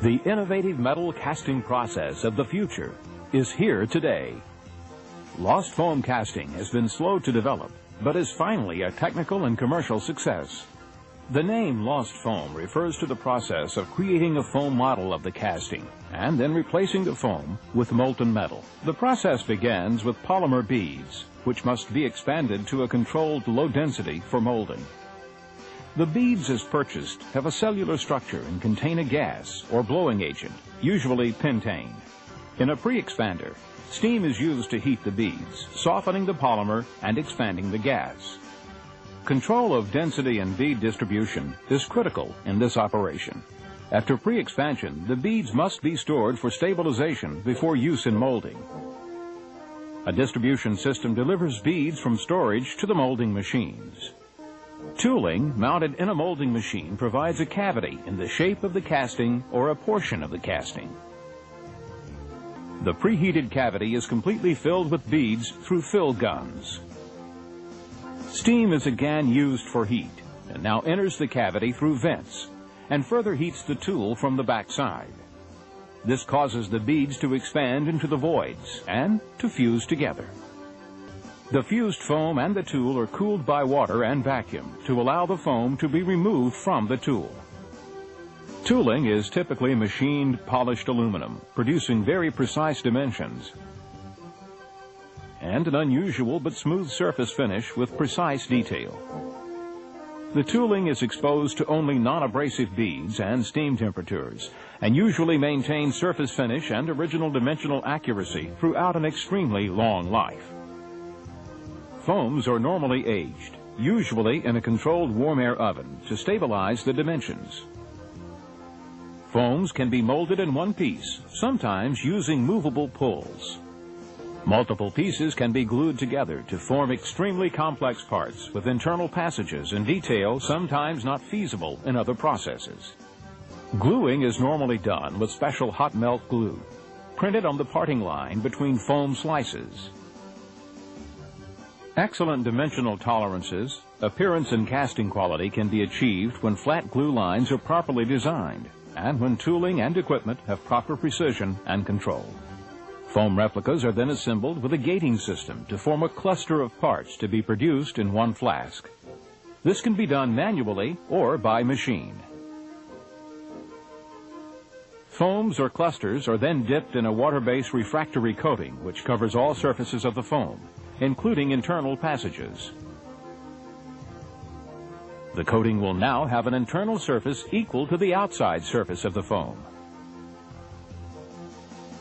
The innovative metal casting process of the future is here today. Lost foam casting has been slow to develop, but is finally a technical and commercial success. The name Lost Foam refers to the process of creating a foam model of the casting and then replacing the foam with molten metal. The process begins with polymer beads, which must be expanded to a controlled low density for molding. The beads, as purchased, have a cellular structure and contain a gas or blowing agent, usually pentane. In a pre-expander, steam is used to heat the beads, softening the polymer and expanding the gas. Control of density and bead distribution is critical in this operation. After pre-expansion, the beads must be stored for stabilization before use in molding. A distribution system delivers beads from storage to the molding machines. Tooling mounted in a molding machine provides a cavity in the shape of the casting or a portion of the casting. The preheated cavity is completely filled with beads through fill guns. Steam is again used for heat and now enters the cavity through vents and further heats the tool from the back side. This causes the beads to expand into the voids and to fuse together. The fused foam and the tool are cooled by water and vacuum to allow the foam to be removed from the tool. Tooling is typically machined polished aluminum, producing very precise dimensions and an unusual but smooth surface finish with precise detail. The tooling is exposed to only non-abrasive beads and steam temperatures and usually maintains surface finish and original dimensional accuracy throughout an extremely long life. Foams are normally aged, usually in a controlled warm air oven to stabilize the dimensions. Foams can be molded in one piece, sometimes using movable pulls. Multiple pieces can be glued together to form extremely complex parts with internal passages and detail sometimes not feasible in other processes. Gluing is normally done with special hot melt glue, printed on the parting line between foam slices. Excellent dimensional tolerances, appearance and casting quality can be achieved when flat glue lines are properly designed and when tooling and equipment have proper precision and control. Foam replicas are then assembled with a gating system to form a cluster of parts to be produced in one flask. This can be done manually or by machine. Foams or clusters are then dipped in a water-based refractory coating which covers all surfaces of the foam, including internal passages. The coating will now have an internal surface equal to the outside surface of the foam.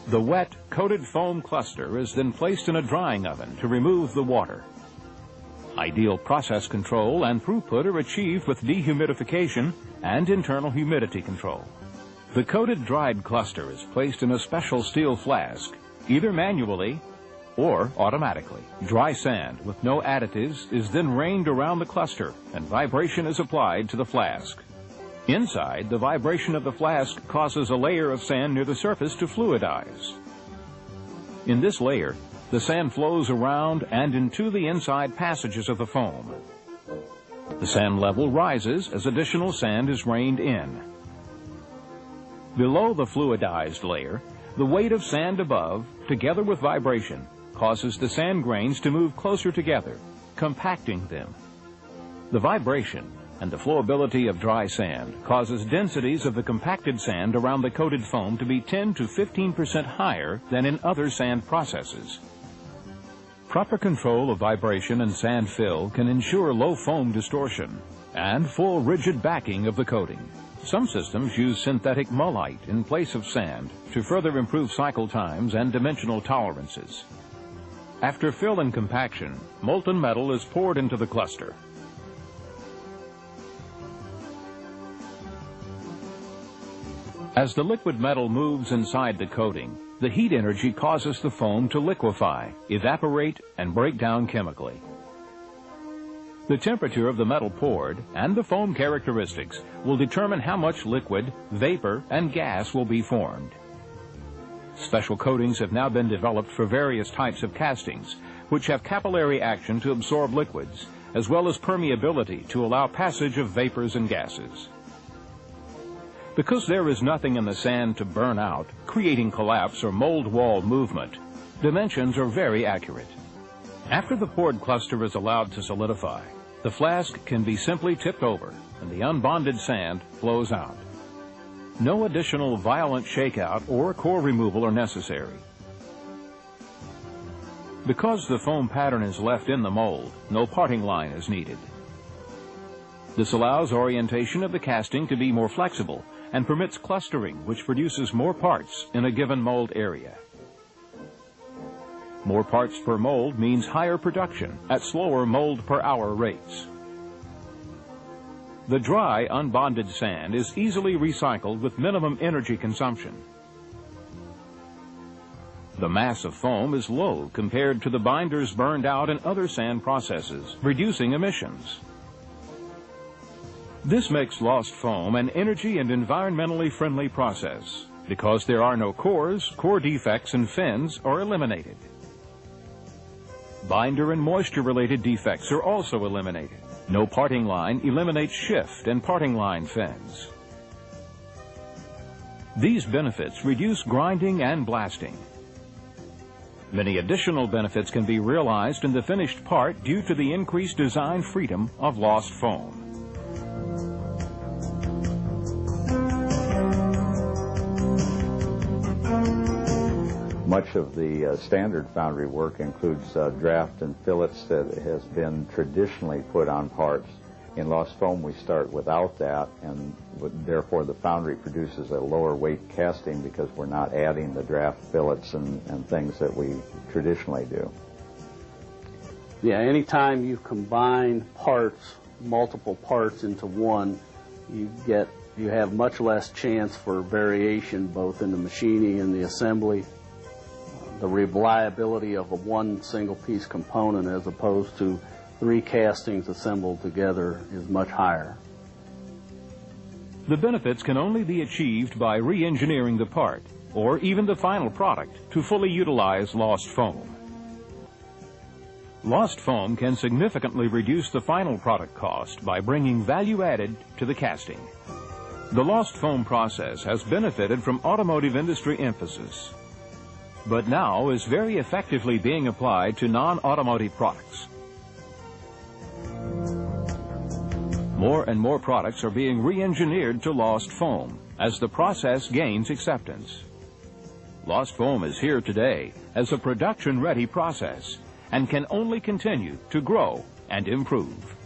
The wet, coated foam cluster is then placed in a drying oven to remove the water. Ideal process control and throughput are achieved with dehumidification and internal humidity control. The coated dried cluster is placed in a special steel flask, either manually or automatically. Dry sand with no additives is then rained around the cluster and vibration is applied to the flask. Inside, the vibration of the flask causes a layer of sand near the surface to fluidize. In this layer, the sand flows around and into the inside passages of the foam. The sand level rises as additional sand is rained in. Below the fluidized layer, the weight of sand above, together with vibration, causes the sand grains to move closer together, compacting them. The vibration and the flowability of dry sand causes densities of the compacted sand around the coated foam to be 10 to 15% higher than in other sand processes. Proper control of vibration and sand fill can ensure low foam distortion and full rigid backing of the coating. Some systems use synthetic mullite in place of sand to further improve cycle times and dimensional tolerances. After fill and compaction, molten metal is poured into the cluster. As the liquid metal moves inside the coating, the heat energy causes the foam to liquefy, evaporate, and break down chemically. The temperature of the metal poured and the foam characteristics will determine how much liquid, vapor, and gas will be formed. Special coatings have now been developed for various types of castings, which have capillary action to absorb liquids, as well as permeability to allow passage of vapors and gases. Because there is nothing in the sand to burn out, creating collapse or mold wall movement, dimensions are very accurate. After the poured cluster is allowed to solidify, the flask can be simply tipped over and the unbonded sand flows out. No additional violent shakeout or core removal are necessary. Because the foam pattern is left in the mold, no parting line is needed. This allows orientation of the casting to be more flexible and permits clustering, which produces more parts in a given mold area. More parts per mold means higher production at slower mold per hour rates. The dry, unbonded sand is easily recycled with minimum energy consumption. The mass of foam is low compared to the binders burned out in other sand processes, reducing emissions. This makes lost foam an energy and environmentally friendly process. Because there are no cores, core defects and fins are eliminated. Binder and moisture-related defects are also eliminated. No parting line eliminates shift and parting line fins. These benefits reduce grinding and blasting. Many additional benefits can be realized in the finished part due to the increased design freedom of lost foam. Much of the standard foundry work includes draft and fillets that has been traditionally put on parts. In lost foam, we start without that, and therefore the foundry produces a lower weight casting because we're not adding the draft fillets and things that we traditionally do. Yeah, anytime you combine parts, multiple parts into one, you have much less chance for variation both in the machining and the assembly. The reliability of a one single piece component as opposed to 3 castings assembled together is much higher. The benefits can only be achieved by re-engineering the part, or even the final product, to fully utilize lost foam. Lost foam can significantly reduce the final product cost by bringing value added to the casting. The lost foam process has benefited from automotive industry emphasis, but now is very effectively being applied to non-automotive products. More and more products are being re-engineered to lost foam as the process gains acceptance. Lost foam is here today as a production-ready process and can only continue to grow and improve.